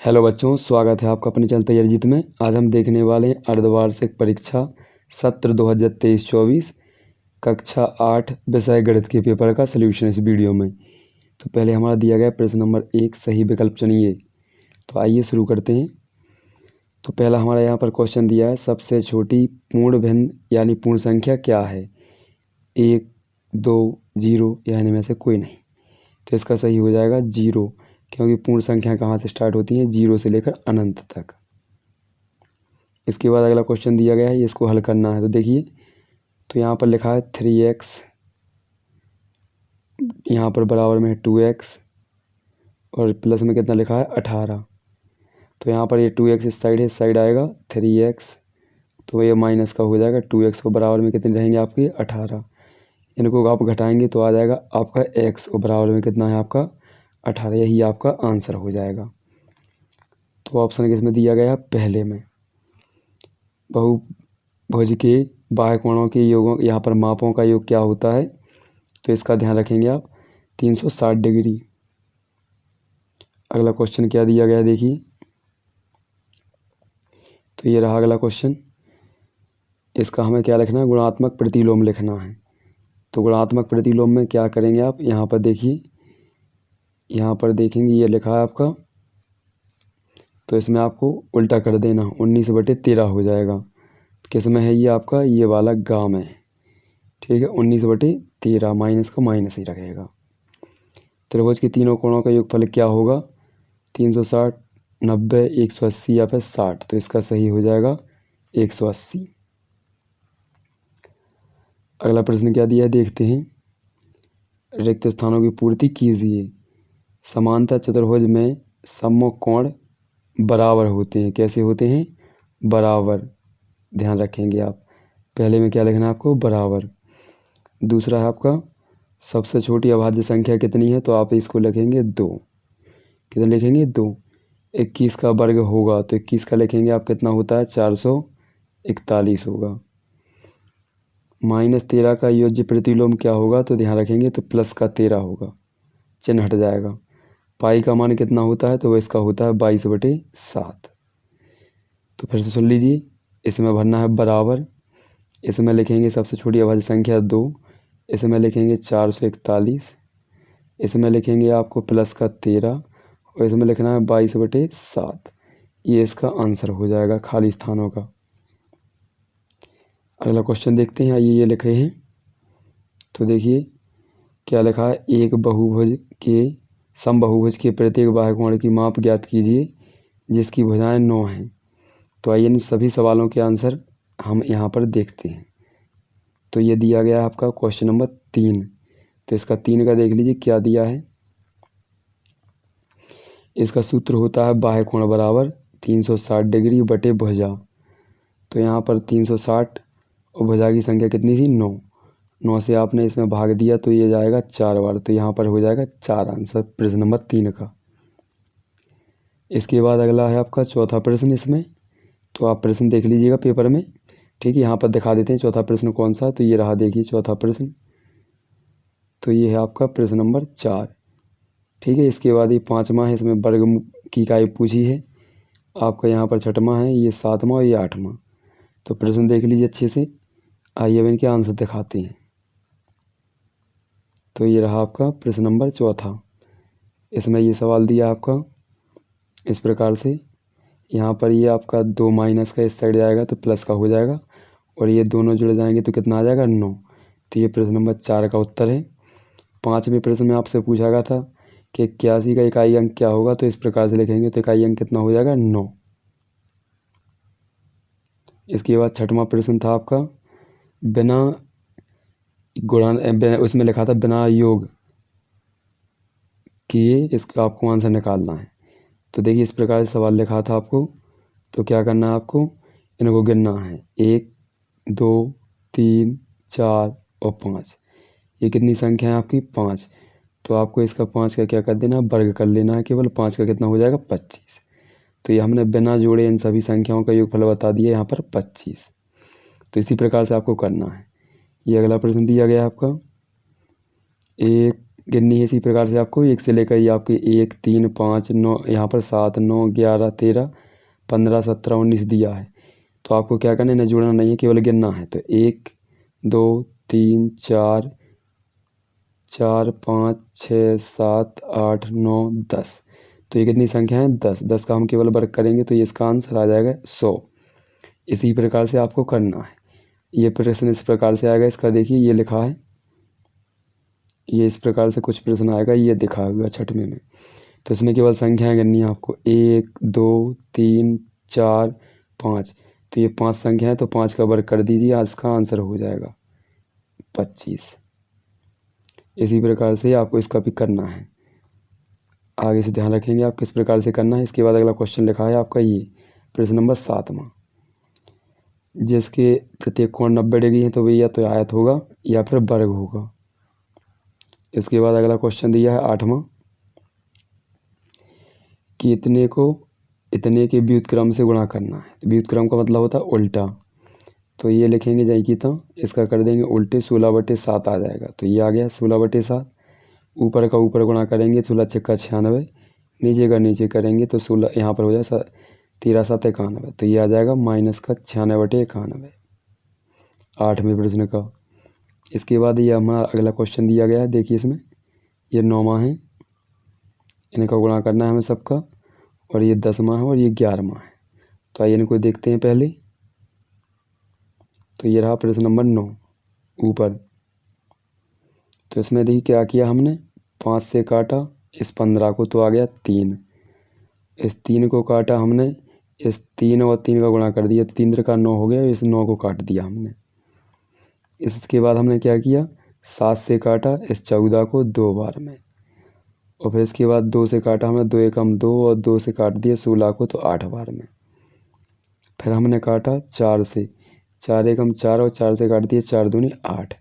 Hello बच्चों, स्वागत है आपका अपने चैनल तैयारी जीत में। आज हम देखने वाले हैं अर्धवार्षिक परीक्षा सत्र 2023-24 कक्षा 8 विषय गणित के पेपर का सलूशन इस वीडियो में। तो पहले हमारा दिया गया प्रश्न नंबर 1, सही विकल्प चुनिए। तो आइए शुरू करते हैं। तो पहला हमारा यहाँ पर क्वेश्चन दिया है, सबसे छोटी पूर्ण भिन्न यानी पूर्ण संख्या क्या है? 1, 2, 0 या इनमें से कोई नहीं। तो इसका सही हो जाएगा 0, क्योंकि पूर्ण संख्या कहाँ से स्टार्ट होती है? 0 से लेकर अनंत तक। इसके बाद अगला क्वेश्चन दिया गया है, इसको हल करना है। तो देखिए, तो यहाँ पर लिखा है 3x, यहाँ पर बराबर में है 2x और प्लस में कितना लिखा है? 18। तो यहाँ पर ये 2x इस साइड है, इस साइड आएगा 3x, तो ये माइनस का हो जाएगा। 2x को बराबर में कितने रहेंगे आपके? 18। इनको आप घटाएंगे तो आ जाएगा आपका x, और बराबर में कितना है आपका? 18। यही आपका आंसर हो जाएगा। तो ऑप्शन किसमें दिया गया? पहले में। बहुभुज के बाह्य कोणों के योगों, यहाँ पर मापों का योग क्या होता है? तो इसका ध्यान रखेंगे आप, 360 डिग्री। अगला क्वेश्चन क्या दिया गया है देखिए, तो ये रहा अगला क्वेश्चन। इसका हमें क्या लिखना है? गुणात्मक प्रतिलोम लिखना है। तो गुणात्मक प्रतिलोम में क्या करेंगे आप? यहाँ पर देखिए, यहाँ पर देखेंगे ये लिखा है आपका, तो इसमें आपको उल्टा कर देना, 19/13 हो जाएगा। किस में है ये आपका? ये वाला गा में है, ठीक है। 19/13, माइनस का माइनस ही रखेगा। त्रिभुज के तीनों कोणों का योगफल क्या होगा? 360, 90, 180 या फिर 60। तो इसका सही हो जाएगा 180। अगला प्रश्न क्या दिया है देखते हैं। रिक्त स्थानों की पूर्ति कीजिए। समांतर चतुर्भुज में सम्मुख कोण बराबर होते हैं। कैसे होते हैं? बराबर। ध्यान रखेंगे आप, पहले में क्या लिखना है आपको? बराबर। दूसरा है आपका, सबसे छोटी अभाज्य संख्या कितनी है? तो आप इसको लिखेंगे 2। कितना लिखेंगे? 2। 21 का वर्ग होगा, तो 21 का लिखेंगे आप, कितना होता है? 441 होगा। -13 का योज्य प्रतिलोम क्या होगा? तो ध्यान रखेंगे, तो प्लस का 13 होगा, चिन्ह हट जाएगा। पाई का मान कितना होता है? तो वह इसका होता है 22/7। तो फिर से सुन लीजिए, इसमें भरना है बराबर, इसमें लिखेंगे सबसे छोटी अभाज्य संख्या 2, इसमें लिखेंगे 441, इसमें लिखेंगे आपको प्लस का 13 और इसमें लिखना है 22/7। ये इसका आंसर हो जाएगा खाली स्थानों का। अगला क्वेश्चन देखते हैं। आइए, ये लिखे हैं, तो देखिए क्या लिखा है। एक बहुभुज के समबाहुभुज के प्रत्येक बाह्य कोण की माप ज्ञात कीजिए जिसकी भुजाएं 9 हैं। तो आइए इन सभी सवालों के आंसर हम यहाँ पर देखते हैं। तो ये दिया गया है आपका क्वेश्चन नंबर 3। तो इसका 3 का देख लीजिए क्या दिया है। इसका सूत्र होता है बाह्य कोण बराबर 360 डिग्री बटे भुजा। तो यहाँ पर 360 और भुजा की संख्या कितनी थी? 9। 9 से आपने इसमें भाग दिया तो ये जाएगा 4 बार, तो यहाँ पर हो जाएगा 4 आंसर प्रश्न नंबर 3 का। इसके बाद अगला है आपका चौथा प्रश्न। इसमें तो आप प्रश्न देख लीजिएगा पेपर में, ठीक है। यहाँ पर दिखा देते हैं चौथा प्रश्न कौन सा है। तो ये रहा देखिए चौथा प्रश्न, तो ये है आपका प्रश्न नंबर 4, ठीक है। इसके बाद ये 5वां है, इसमें वर्ग की इकाई पूछी है आपका। यहाँ पर 6वां है, ये 7वां और ये 8वां। तो प्रश्न देख लीजिए अच्छे से। आइए अब इनके आंसर दिखाते हैं। तो ये रहा आपका प्रश्न नंबर 4। इसमें ये सवाल दिया आपका इस प्रकार से, यहाँ पर ये आपका 2 माइनस का इस साइड जाएगा तो प्लस का हो जाएगा, और ये दोनों जुड़ जाएंगे तो कितना आ जाएगा? 9। तो ये प्रश्न नंबर 4 का उत्तर है। 5वें प्रश्न में आपसे पूछा गया था कि 81 का इकाई अंक क्या होगा? तो इस प्रकार से लिखेंगे तो इकाई अंक कितना हो जाएगा? 9। इसके बाद 6वां प्रश्न था आपका, बिना गुणा, उसमें लिखा था बिना योग किए इसका आपको आंसर निकालना है। तो देखिए इस प्रकार से सवाल लिखा था आपको, तो क्या करना है आपको? इनको गिनना है, 1, 2, 3, 4 और 5। ये कितनी संख्या है आपकी? 5। तो आपको इसका 5 का क्या कर देना है? वर्ग कर लेना है केवल। 5 का कितना हो जाएगा? 25। तो ये हमने बिना जोड़े इन सभी संख्याओं का योगफल बता दिया यहाँ पर 25। तो इसी प्रकार से आपको करना है। ये अगला प्रश्न दिया गया है आपका, एक गिननी है इसी प्रकार से आपको 1 से लेकर ये आपके 1 3 5 9 यहाँ पर 7 9 11 13 15 17 19 दिया है। तो आपको क्या करना है, इन्हें जोड़ना नहीं है, केवल गिनना है। तो 1 2 3 4 4 5 6 7 8 9 10। तो ये कितनी संख्या है, 10। 10 का हम केवल वर्ग करेंगे तो ये इसका आंसर आ जाएगा 100। इसी प्रकार से आपको करना है। ये प्रश्न इस प्रकार से आएगा, इसका देखिए ये लिखा है, ये इस प्रकार से कुछ प्रश्न आएगा, ये दिखा हुआ 6वें में। तो इसमें केवल संख्याएं गिननी है आपको, 1 2 3 4 5। तो ये 5 संख्या है, तो 5 का वर्ग कर दीजिए, आज का आंसर हो जाएगा 25। इसी प्रकार से आपको इसका भी करना है, आगे से ध्यान रखेंगे आप किस प्रकार से करना है। इसके बाद अगला क्वेश्चन लिखा है आपका ये प्रश्न नंबर 7वां, जिसके प्रत्येक कोण 90 डिग्री है, तो वह या तो आयत होगा या फिर वर्ग होगा। इसके बाद अगला क्वेश्चन दिया है 8वां कि इतने के व्युत्क्रम से गुणा करना है। तो व्युत्क्रम का मतलब होता है उल्टा। तो ये लिखेंगे जाई की तो इसका कर देंगे उल्टे, 16/7 आ जाएगा। तो ये आ गया 16/7। ऊपर का ऊपर गुणा करेंगे, 16 छक्का 96, नीचे का नीचे करेंगे तो 16 यहाँ पर हो जाए 13 7 91। तो ये आ जाएगा माइनस का 96/91 8वें प्रश्न का। इसके बाद ये हमारा अगला क्वेश्चन दिया गया है, देखिए इसमें ये 9वां है, इनका गुणा करना है हमें सबका, और ये 10वां है और ये 11वां है। तो आइए इनको देखते हैं पहले। तो ये रहा प्रश्न नंबर 9 ऊपर। तो इसमें देखिए क्या किया हमने, 5 से काटा इस 15 को तो आ गया 3। इस 3 को काटा हमने, इस 3 और 3 का गुणा कर दिया तो 3 का 9 हो गया, इस 9 को काट दिया हमने। इसके बाद हमने क्या किया, 7 से काटा इस 14 को 2 बार में, और फिर इसके बाद 2 से काटा हमने, 2 एकम 2 और 2 से काट दिया 16 को तो 8 बार में। फिर हमने काटा 4 से, 4 एकम 4 और 4 से काट दिया 4 दूनी 8।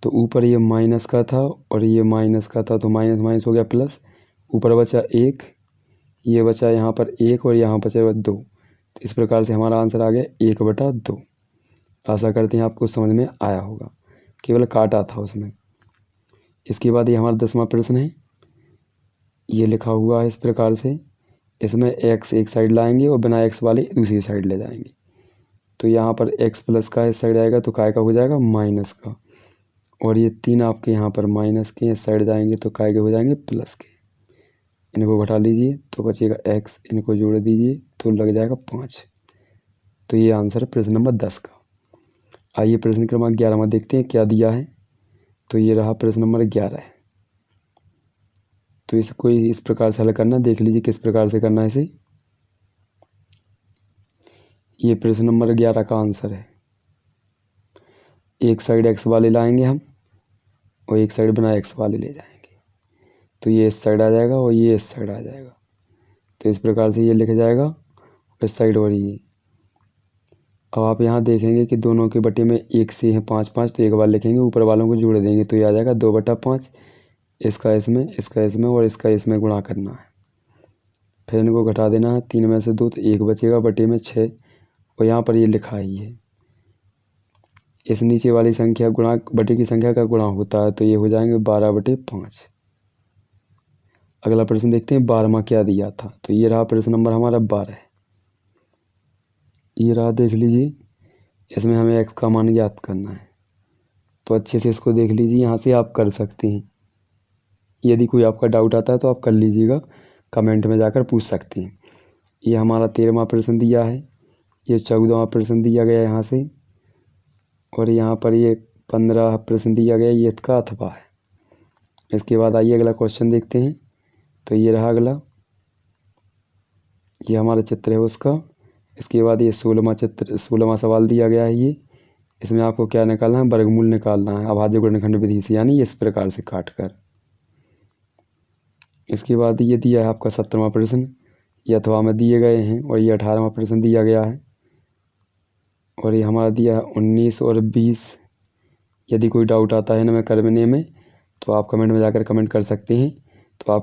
तो ऊपर ये माइनस का था और ये माइनस का था, तो माइनस माइनस हो गया प्लस, ऊपर बचा 1, ये बचा यहाँ पर 1 और यहाँ बचा 2। तो इस प्रकार से हमारा आंसर आ गया 1/2। आशा करते हैं आपको समझ में आया होगा, केवल काटा था उसमें। इसके बाद ये हमारा 10वां प्रश्न है, ये लिखा हुआ है इस प्रकार से, इसमें x एक साइड लाएंगे और बिना x वाले दूसरी साइड ले जाएंगे। तो यहाँ पर x प्लस का इस साइड आएगा तो काय का हो जाएगा माइनस का, और ये 3 आपके यहाँ पर माइनस के इस साइड जाएंगे तो काय के हो जाएंगे प्लस के। इनको घटा लीजिए तो बचेगा x, इनको जोड़ दीजिए तो लग जाएगा 5। तो ये आंसर है प्रश्न नंबर 10 का। आइए प्रश्न क्रमांक 11वां देखते हैं क्या दिया है। तो ये रहा प्रश्न नंबर 11 है। तो इसको इस प्रकार से हल करना, देख लीजिए किस प्रकार से करना है इसे। ये प्रश्न नंबर 11 का आंसर है। एक साइड x वाले लाएंगे हम और एक साइड बिना x वाले ले जाएंगे, तो ये इस साइड आ जाएगा और ये इस साइड आ जाएगा। तो इस प्रकार से ये लिख जाएगा इस साइड और ये। अब आप यहाँ देखेंगे कि दोनों के बटे में 1 से है 5 5, तो एक बार लिखेंगे, ऊपर वालों को जोड़ देंगे तो ये आ जाएगा 2/5। इसका इसमें, इसका इसमें और इसका इसमें गुणा करना है। फिर इनको घटा देना है, 3 में से 2 तो 1 बचेगा, बटे में 6, और यहाँ पर ये लिखा ही है। इस नीचे वाली संख्या गुणा बटे की संख्या का गुणा होता है, तो ये हो जाएंगे 12/5। अगला प्रश्न देखते हैं 12वां क्या दिया था। तो ये रहा प्रश्न नंबर हमारा 12। ये रहा, देख लीजिए, इसमें हमें x का मान ज्ञात करना है। तो अच्छे से इसको देख लीजिए, यहाँ से आप कर सकते हैं। यदि कोई आपका डाउट आता है तो आप कर लीजिएगा, कमेंट में जाकर पूछ सकते हैं। ये हमारा 13वां प्रश्न दिया है, ये 14वां प्रश्न दिया गया यहाँ से, और यहाँ पर ये 15 प्रश्न दिया गया, ये इसका अथवा है। इसके बाद आइए अगला क्वेश्चन देखते हैं। तो ये रहा अगला, ये हमारा चित्र है उसका। इसके बाद ये 16वां सवाल दिया गया है। ये इसमें आपको क्या निकालना है, वर्गमूल निकालना है अभाज्य गुणनखंड विधि से, यानी इस प्रकार से काट कर। इसके बाद ये दिया है आपका 17वां प्रश्न, ये अथवा में दिए गए हैं, और ये 18वां प्रश्न दिया गया है, और ये हमारा दिया है 19 और 20। यदि कोई डाउट आता है इनमें करने में तो आप कमेंट में जाकर कमेंट कर सकते हैं। तो आप